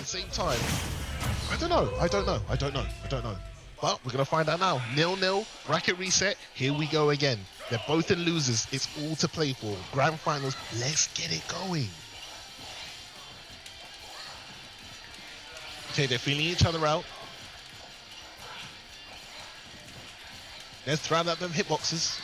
the same time, I don't know. But we're going to find out now. 0-0, bracket reset, here we go again. They're both in losers, it's all to play for. Grand finals, let's get it going. Okay, they're feeling each other out. Let's throw out them hitboxes.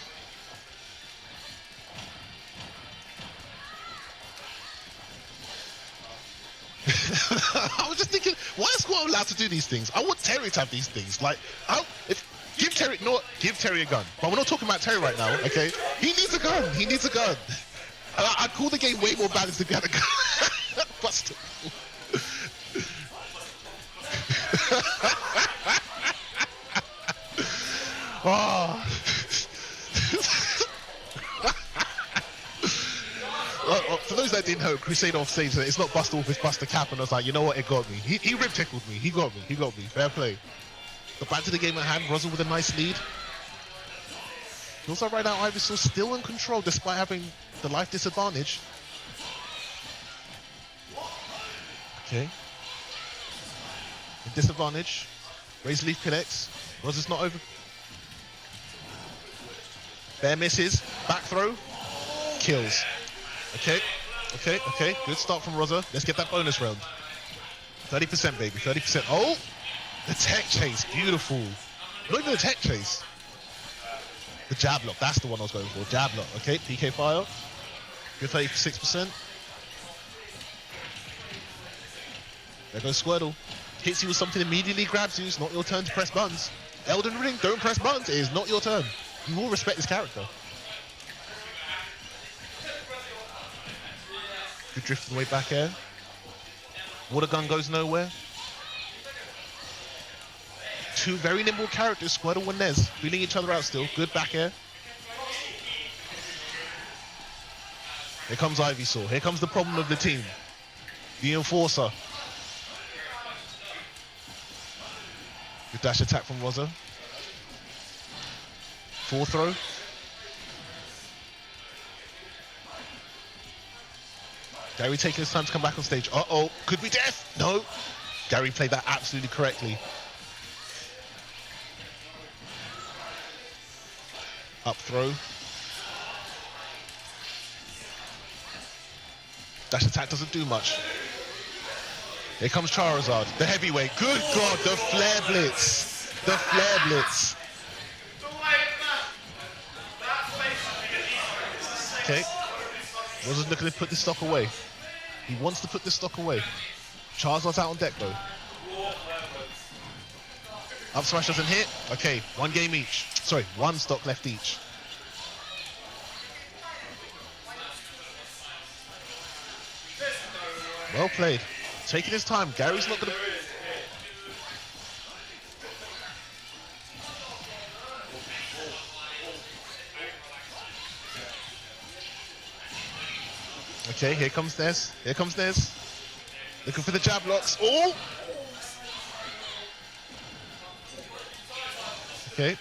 I was just thinking, why is Squad allowed to do these things? I want Terry to have these things. Like, give Terry a gun. But we're not talking about Terry right now, okay? He needs a gun. He needs a gun. I'd call the game way more balanced if he had a gun. Busted. Oh. For those that didn't know, Crusade off stage, it's not bust off, it's bust the cap, and I was like, you know what, it got me. He rib tickled me, he got me, fair play. But back to the game at hand, Rozza with a nice lead. Feels like right now Ivysaur still in control despite having the life disadvantage. Okay. Disadvantage. Razor Leaf connects. Rozza's not over. Bear misses. Back throw. Kills. Okay. Good start from Rozza. Let's get that bonus round. 30%, baby. 30%. Oh! The tech chase. Beautiful. Not even a tech chase. The jab lock. That's the one I was going for. Jab lock. Okay. PK fire. Good 36%. There goes Squirtle. Hits you with something, immediately grabs you. It's not your turn to press buttons. Elden Ring, don't press buttons. It is not your turn. You will respect this character. Good drift on the way back air. Water gun goes nowhere. Two very nimble characters, Squirtle and Ness, feeling each other out still. Good back air. Here comes Ivysaur. Here comes the problem of the team. The Enforcer. Good dash attack from Rozza. Full throw. Gary taking his time to come back on stage. Uh-oh, could be death. No. Gary played that absolutely correctly. Up throw. Dash attack doesn't do much. Here comes Charizard, the heavyweight. Good God, the flare blitz. The flare blitz. Okay. Rozza's looking to put this stock away. He wants to put this stock away. Charizard's out on deck though. Up smash doesn't hit. Okay, one game each. Sorry, one stock left each. Well played. Taking his time. Gary's not gonna. Okay, here comes Ness. Here comes Ness. Looking for the jab locks. Oh! Okay.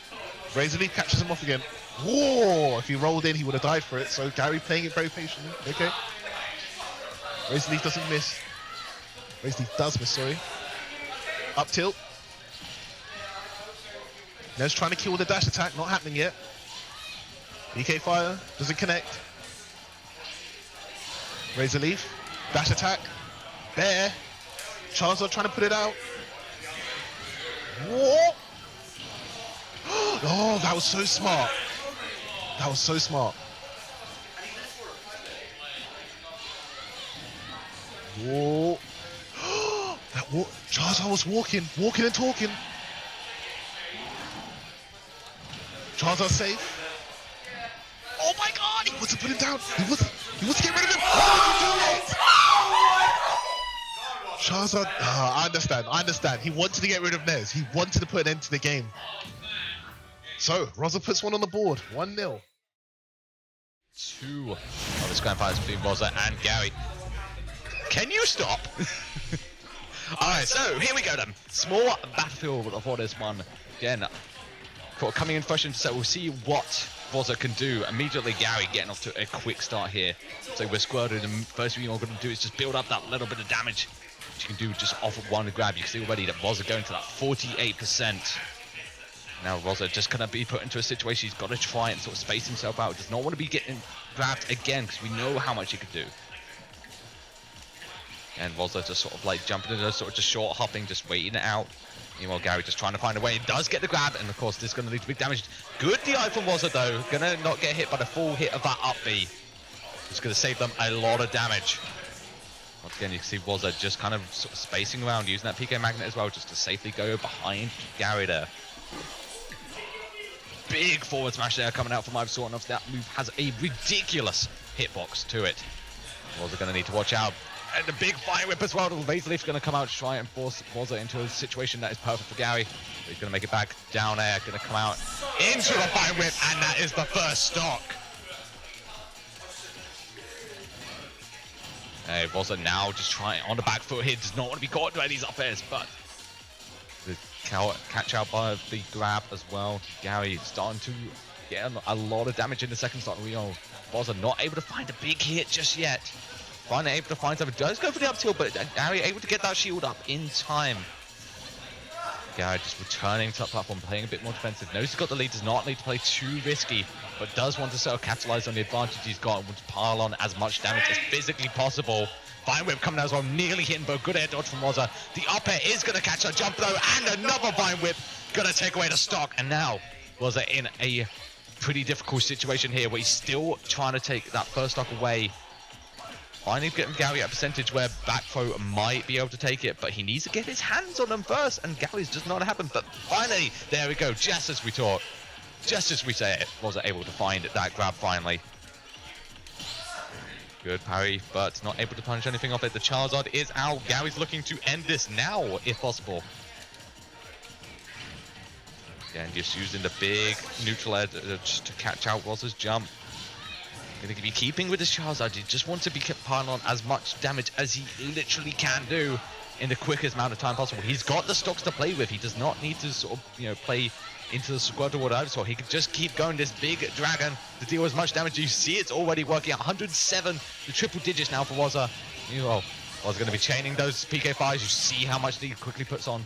Razor Leaf catches him off again. Whoa! If he rolled in, he would have died for it. So Gary playing it very patiently. Okay. Razor Leaf doesn't miss. Razor Leaf does miss, sorry. Up tilt. Ness trying to kill with a dash attack. Not happening yet. EK fire. Doesn't connect. Razor Leaf. Dash attack. Bear. Charizard trying to put it out. Whoa! Oh, that was so smart. That was so smart. Whoa. Charizard was walking and talking. Charizard safe. Oh my God, he wants to put him down. He wants to get rid of him. Why would you do it? Charizard, I understand. He wanted to get rid of Ness. He wanted to put an end to the game. So, Rozza puts one on the board, 1-0. Two of this grand finals between Rozza and Gary. Can you stop? Alright, so here we go then. Small battlefield for this one. Again, coming in fresh into set, we'll see what Rozza can do. Immediately Gary getting off to a quick start here. So we're squirted, and first thing you're going to do is just build up that little bit of damage you can do just off of one grab. You can see already that Rozza going to that 48%. Now Rozza just gonna be put into a situation he's got to try and sort of space himself out. Does not want to be getting grabbed again because we know how much he could do. And Rozza just sort of like jumping into sort of just short hopping, just waiting it out. Meanwhile, Gary just trying to find a way. He does get the grab, and of course this is going to lead to big damage. Good DI from Rozza though. Gonna not get hit by the full hit of that up B. It's going to save them a lot of damage. Once again, you can see Rozza just kind of sort of spacing around, using that PK magnet as well, just to safely go behind Gary there. Big forward smash there coming out from I've Sorted Off. That move has a ridiculous hitbox to it. Rozza going to need to watch out. And the big fire whip as well. The Razor Leaf's going to come out to try and force Rozza into a situation that is perfect for Gary. But he's going to make it back down air. Going to come out into the fire whip, and that is the first stock. Hey, Rozza now just trying on the back foot here. Does not want to be caught by these up airs, but the catch out by the grab as well. Gary starting to get a lot of damage in the second stock. Rozza not able to find a big hit just yet. Finally able to find something. Does go for the up tilt, but Gary able to get that shield up in time. Gary just returning to that platform, playing a bit more defensive. Knows he's got the lead, does not need to play too risky, but does want to sort of capitalize on the advantage he's got and want to pile on as much damage as physically possible. Vine Whip coming out as well, nearly hitting both. Good air dodge from Rozza. The up air is going to catch a jump though, and another Vine Whip going to take away the stock. And now Rozza in a pretty difficult situation here where he's still trying to take that first stock away. Finally getting Gary at a percentage where back throw might be able to take it, but he needs to get his hands on them first, and Gary's just not happen. But finally, there we go, just as we thought, just as we say it, Rozza able to find that grab finally. Good parry, but not able to punish anything off it. The Charizard is out. Gary's looking to end this now, if possible. Again, just using the big neutral air just to catch out Rozza's jump. Going to be keeping with his Charizard. He just wants to be piling on as much damage as he literally can do in the quickest amount of time possible. He's got the stocks to play with. He does not need to sort of, play into the squad or whatever. So he can just keep going this big dragon to deal as much damage. You see it's already working out. 107, the triple digits now for Rozza. Rozza going to be chaining those PK5s. You see how much he quickly puts on.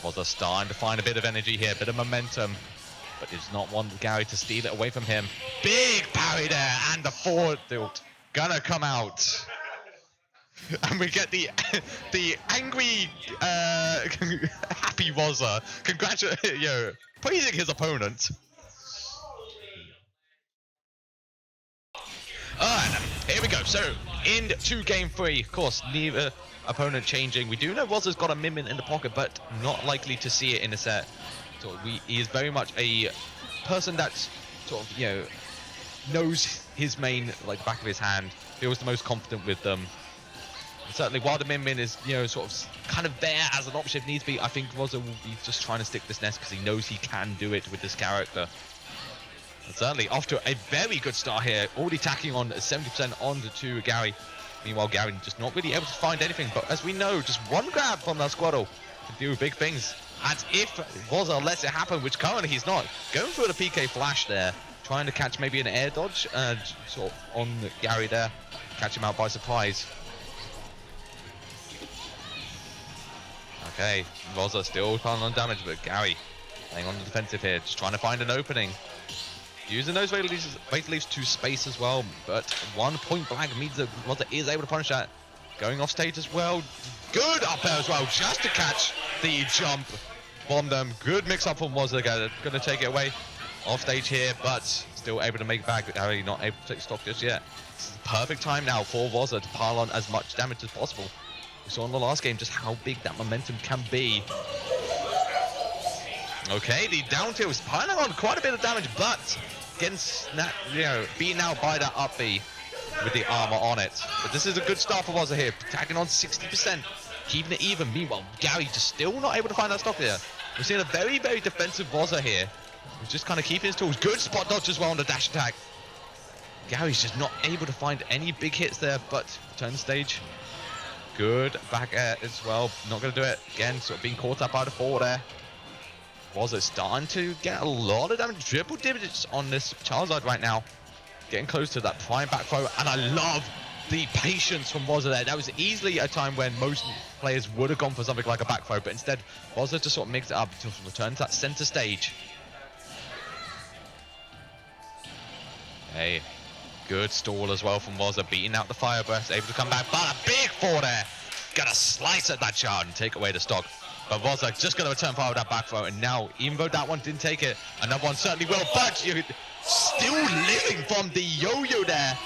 Rozza starting to find a bit of energy here, a bit of momentum. But does not want Gary to steal it away from him. Big parry there, and the forward tilt gonna come out. And we get the angry, happy Rozza praising his opponent. Alright, here we go. So, into game 3. Of course, neither opponent changing. We do know Rozza's got a Minion in the pocket, but not likely to see it in a set. So he is very much a person that sort of, knows his main, back of his hand, feels the most confident with them. And certainly, while the Min is, sort of kind of there as an option if needs be, I think Rozza will be just trying to stick this Ness because he knows he can do it with this character. And certainly, off to a very good start here, already tacking on 70% on to Gary. Meanwhile, Gary just not really able to find anything, but as we know, just one grab from that Squirtle can do big things. And if Rozza lets it happen, which currently he's not, going for the PK flash there, trying to catch maybe an air dodge, sort of on Gary there, catch him out by surprise. Okay, Rozza still piling on damage, but Gary playing on the defensive here, just trying to find an opening. Using those Razor Leafs to space as well, but 1 point blank means that Rozza is able to punish that. Going off stage as well. Good up there as well, just to catch the jump from them. Good mix up from Rozza, going to take it away off stage here, but still able to make it back. Harry not able to take stock just yet. This is the perfect time now for Rozza to pile on as much damage as possible. We saw in the last game just how big that momentum can be. Okay, the down tilt is piling on quite a bit of damage, but getting beaten out by that up B with the armor on it. But this is a good start for Rozza here, tagging on 60%, keeping it even. Meanwhile, Gary just still not able to find that stock here. We're seeing a very, very defensive Rozza here, who's just kind of keeping his tools. Good spot dodge as well on the dash attack. Gary's just not able to find any big hits there, but turn the stage. Good back air as well. Not going to do it. Again, sort of being caught up by the forward air. Rozza starting to get a lot of damage. Triple digits on this Charizard right now. Getting close to that prime back throw. And I love the patience from Rozza there. That was easily a time when most players would have gone for something like a back throw, but instead Rozza just sort of mixed it up to return to that center stage. Hey, good stall as well from Rozza, beating out the fire burst, able to come back, but a big four there. Gonna slice at that shard and take away the stock. But Rozza just gonna return fire with that back throw, and now, even though that one didn't take it, another one certainly will, but you're still living from the yo-yo there.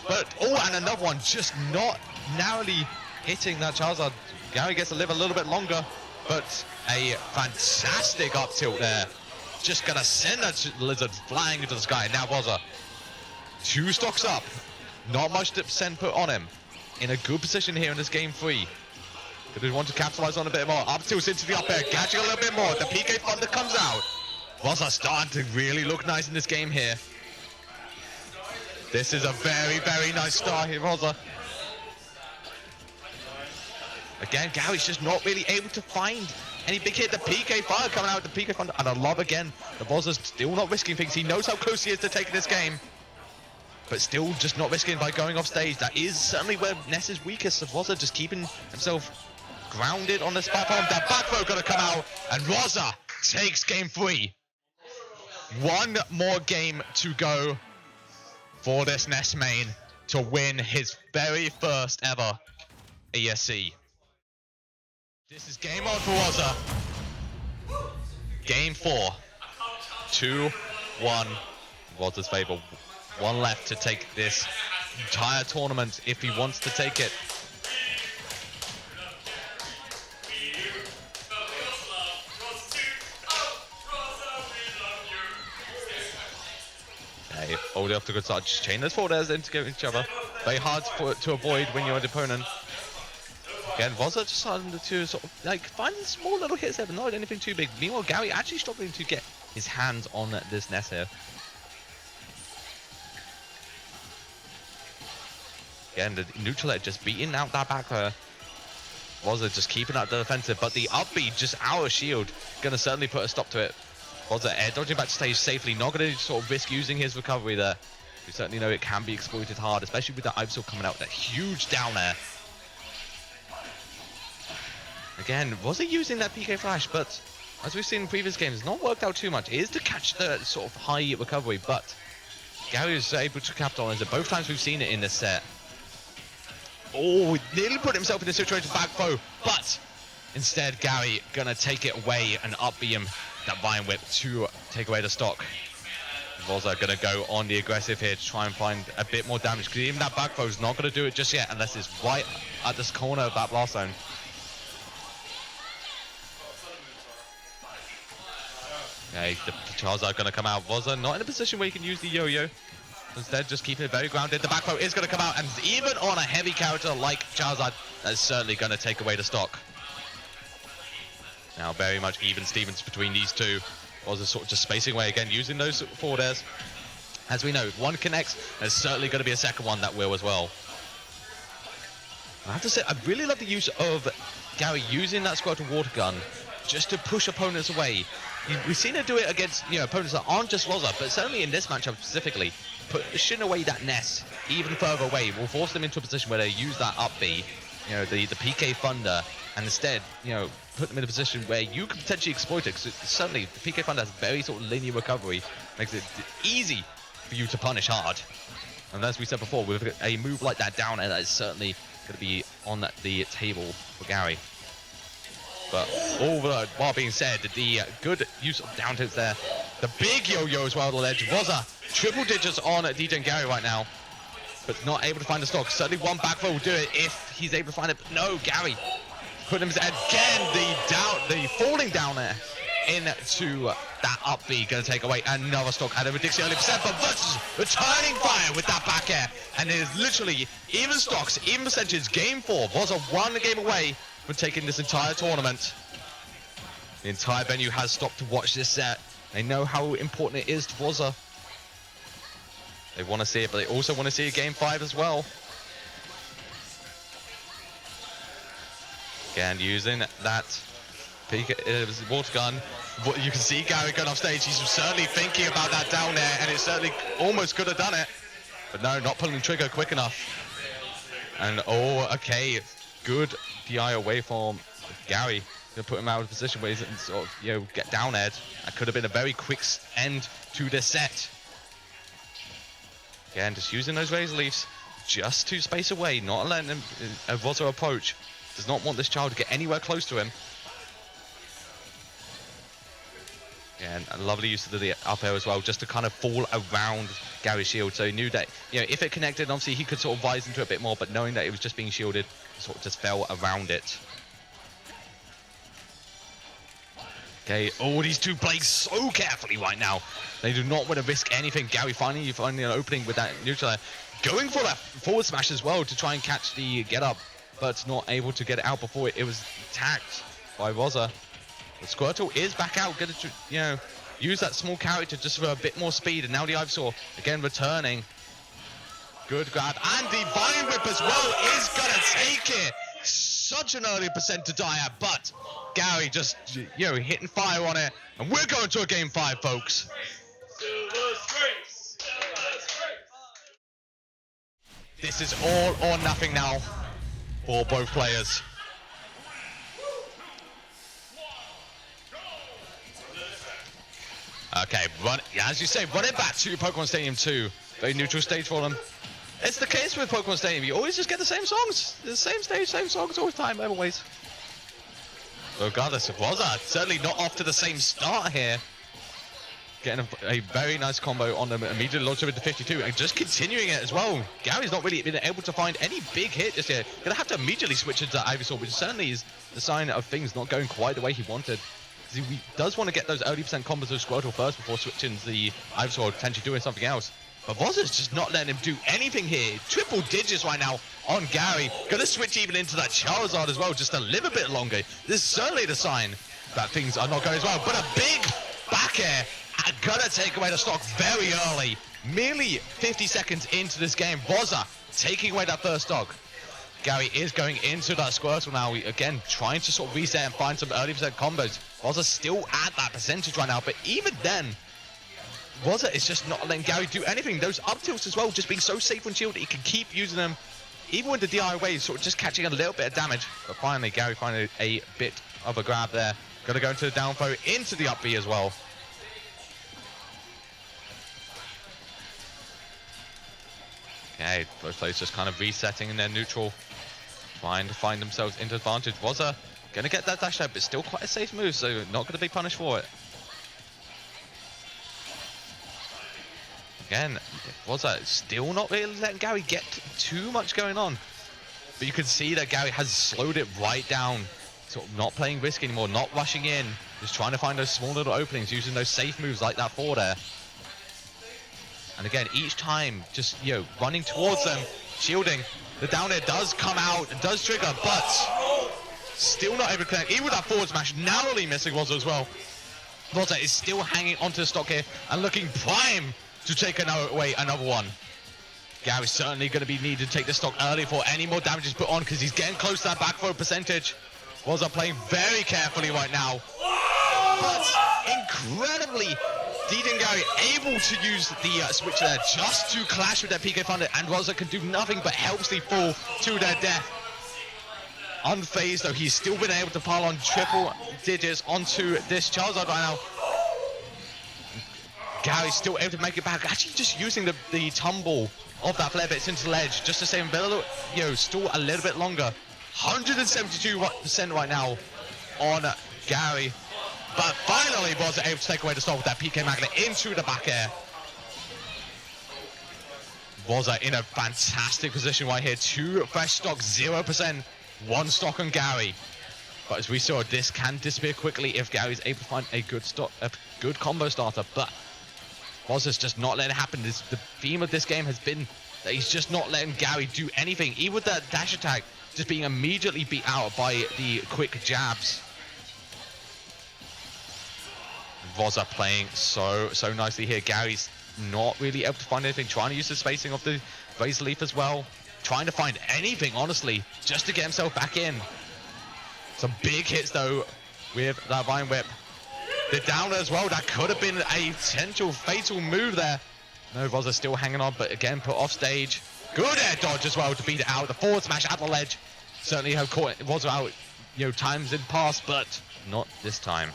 But, oh, and another one just not narrowly hitting that Charizard. Gary gets to live a little bit longer, but a fantastic up tilt there. Just gonna send that lizard flying into the sky. Now Rozza, 2 stocks up. Not much to send put on him. In a good position here in this game 3. Gonna want to capitalize on a bit more. Up tilts into the up air, catching a little bit more. The PK Thunder comes out. Rozza starting to really look nice in this game here. This is a very, very nice start here, Rozza. Again, Gary's just not really able to find any big hit. The PK Fire coming out with the PK Thunder. And I love again, the Rozza's still not risking things. He knows how close he is to taking this game. But still just not risking by going off stage. That is certainly where Ness is weakest. So Rozza just keeping himself grounded on this platform. That back throw gonna come out. And Rozza takes game 3. One more game to go for this Ness main to win his very first ever ESC. This is game on for Rozza. Game 4. 2-1 Rozza's favor. One left to take this entire tournament if he wants to take it. Hey, hold it off to a good start. Just chain those forwards into each other. Very hard to avoid when you're an opponent. Again, Rozza just starting to sort of like find small little hits there, but not anything too big. Meanwhile, Gary actually struggling to get his hands on this Ness here. Again, the neutral edge just beating out that back there. Rozza just keeping up the defensive, but the up B just out of shield. Gonna certainly put a stop to it. Rozza air dodging back to stage safely, not gonna sort of risk using his recovery there. We certainly know it can be exploited hard, especially with that Ivysaur coming out with that huge down air. Again, Rozza using that PK Flash, but as we've seen in previous games, it's not worked out too much. It is to catch the sort of high recovery, but Gary is able to capitalize it. Both times we've seen it in this set. Oh, nearly put himself in a situation back throw, but instead Gary gonna take it away and up beam that Vine Whip to take away the stock. Rozza gonna go on the aggressive here to try and find a bit more damage, because even that back throw is not gonna do it just yet unless it's right at this corner of that blast zone. Okay, the Charizard gonna come out. Rozza not in a position where he can use the yo-yo. Instead, just keeping it very grounded. The back throw is going to come out, and even on a heavy character like Charizard, that's certainly going to take away the stock. Now, very much even Stevens between these two. Rozza sort of just spacing away again, using those forward airs. As we know, if one connects, there's certainly going to be a second one that will as well. I have to say, I really love the use of Gary using that Squirtle Water Gun just to push opponents away. We've seen her do it against opponents that aren't just Rozza, but certainly in this matchup specifically, pushing away that Ness even further away will force them into a position where they use that up B, the PK Thunder, and instead, put them in a position where you can potentially exploit it, because certainly the PK Thunder has very sort of linear recovery, makes it easy for you to punish hard. And as we said before, with a move like that down air, that is certainly going to be on the table for Gary. But all the while being said, the good use of down tilts there, the big yo-yo as well on the ledge. Rozza triple digits on DegenGary right now, but not able to find the stock. Certainly one back throw will do it if he's able to find it. But no, Gary put him again. The falling down there into that up B, going to take away another stock at a ridiculous percent. But versus returning fire with that back air, and it is literally even stocks, even percentages. Game 4, Rozza one game away from taking this entire tournament. The entire venue has stopped to watch this set. They know how important it is to Rozza. They want to see it, but they also want to see a game 5 as well. Again, using that water gun. You can see Gary going off stage. He's certainly thinking about that down there, and it certainly almost could have done it. But no, not pulling the trigger quick enough. And oh, okay, good DI away from Gary. Gonna put him out of position where he's sort of, get down aired. That could have been a very quick end to this set. Again, just using those Razor Leafs just to space away, not letting him Rozza approach. Does not want this child to get anywhere close to him. And a lovely use of the up air as well, just to kind of fall around Gary's shield. So he knew that, if it connected, obviously he could sort of rise into it a bit more, but knowing that it was just being shielded, sort of just fell around it. Okay, oh, these two playing so carefully right now. They do not want to risk anything. Gary finally finding an opening with that neutral air. Going for that forward smash as well to try and catch the get up, but not able to get it out before it was attacked by Rozza. The Squirtle is back out, gonna use that small character just for a bit more speed, and now the Ivysaur again returning. Good grab, and the Vine Whip as well is gonna take it. Such an early percent to die at, but Gary just hitting fire on it, and we're going to a game 5, folks. This is all or nothing now for both players. Okay, as you say, running back to Pokemon Stadium 2. Very neutral stage for them. It's the case with Pokemon Stadium. You always just get the same songs. The same stage, same songs all the time, always. Regardless of Rozza, certainly not off to the same start here. Getting a very nice combo on them, immediately launching into 52 and just continuing it as well. Gary's not really been able to find any big hit just yet. Gonna have to immediately switch into Ivysaur, which certainly is the sign of things not going quite the way he wanted. He does want to get those early percent combos of Squirtle first before switching to the Ivysaur, potentially doing something else. But Rozza's just not letting him do anything here. Triple digits right now on Gary. Gonna switch even into that Charizard as well, just to live a bit longer. This is certainly the sign that things are not going as well. But a big back air, gonna take away the stock very early. Merely 50 seconds into this game, Rozza taking away that first stock. Gary is going into that Squirtle now, again, trying to sort of reset and find some early percent combos. Rozza still at that percentage right now, but even then, Rozza is just not letting Gary do anything. Those up tilts as well, just being so safe on shield, he can keep using them. Even with the DI away, sort of just catching a little bit of damage. But finally, Gary finding a bit of a grab there. Gonna go into the down throw, into the up B as well. Okay, both players just kind of resetting in their neutral, trying to find themselves into advantage. Rozza gonna get that dash out, but still quite a safe move, so not gonna be punished for it. Again, Rozza still not really letting Gary get too much going on. But you can see that Gary has slowed it right down. Sort of not playing risk anymore, not rushing in. Just trying to find those small little openings, using those safe moves like that forward air. And again, each time, just, running towards them, shielding. The down air does come out, it does trigger, but still not able to connect. Even with that forward smash, narrowly missing Rozza as well. Rozza is still hanging onto the stock here and looking prime to take away another one. Gary's certainly going to be needed to take the stock early before any more damage is put on, because he's getting close to that back throw percentage. Rozza playing very carefully right now. But incredibly, DegenGary able to use the switch there just to clash with that PK Thunder, and Rozza can do nothing but helplessly fall to their death. Unfazed though, he's still been able to pile on triple digits onto this Charizard right now. Gary's still able to make it back, actually just using the tumble of that flare bits into the ledge just to save him a little, stall a little bit longer. 172% right now on Gary. But finally, Rozza able to take away the stock with that PK Magnet into the back air. Rozza in a fantastic position right here. 2 fresh stock, 0%, 1 stock on Gary. But as we saw, this can disappear quickly if Gary's able to find a good combo starter. But Rozza's just not letting it happen. The theme of this game has been that he's just not letting Gary do anything. Even with that dash attack, just being immediately beat out by the quick jabs. Rozza playing so nicely here. Gary's not really able to find anything. Trying to use the spacing of the Razor Leaf as well. Trying to find anything, honestly, just to get himself back in. Some big hits, though, with that Vine Whip. The downer as well. That could have been a potential fatal move there. No, Rozza still hanging on, but again, put off stage. Good air dodge as well to beat it out. The forward smash at the ledge. Certainly have caught it. Was out, times in past, but not this time.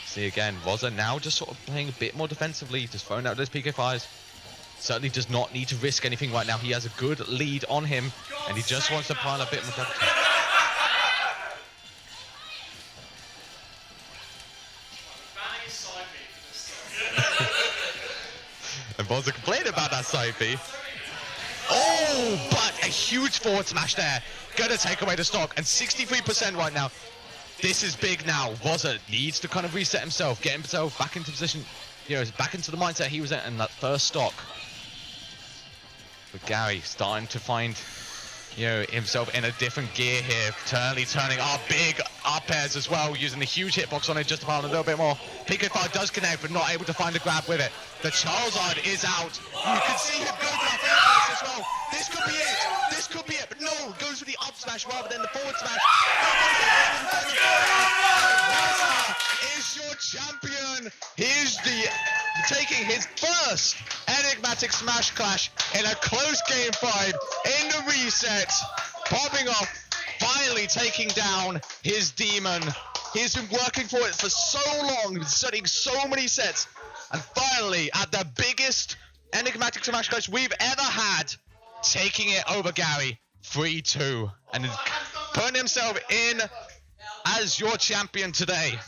See again, Rozza now just sort of playing a bit more defensively, just throwing out those PK5s. Certainly does not need to risk anything right now. He has a good lead on him, and he just wants to pile a bit more damage. And Rozza complained about that side B. Oh, but a huge forward smash there. Gonna take away the stock, and 63% right now. This is big now. Rozza needs to kind of reset himself, get himself back into position, back into the mindset he was in that first stock. But Gary starting to find, himself in a different gear here. Turning our big up airs as well, using the huge hitbox on it just to pile a little bit more. PK5 does connect, but not able to find a grab with it. The Charizard is out. You can see him go for the forward as well. This could be it. This could be it. But no, goes for the up smash rather than the forward smash. Rozza is your champion. He's taking his first Enigmatic Smash Clash in a close game 5 in the reset. Popping off, finally taking down his demon. He's been working for it for so long, been studying so many sets. And finally, at the biggest Enigmatic Smash Clash we've ever had, taking it over Gary 3-2 and putting himself in as your champion today.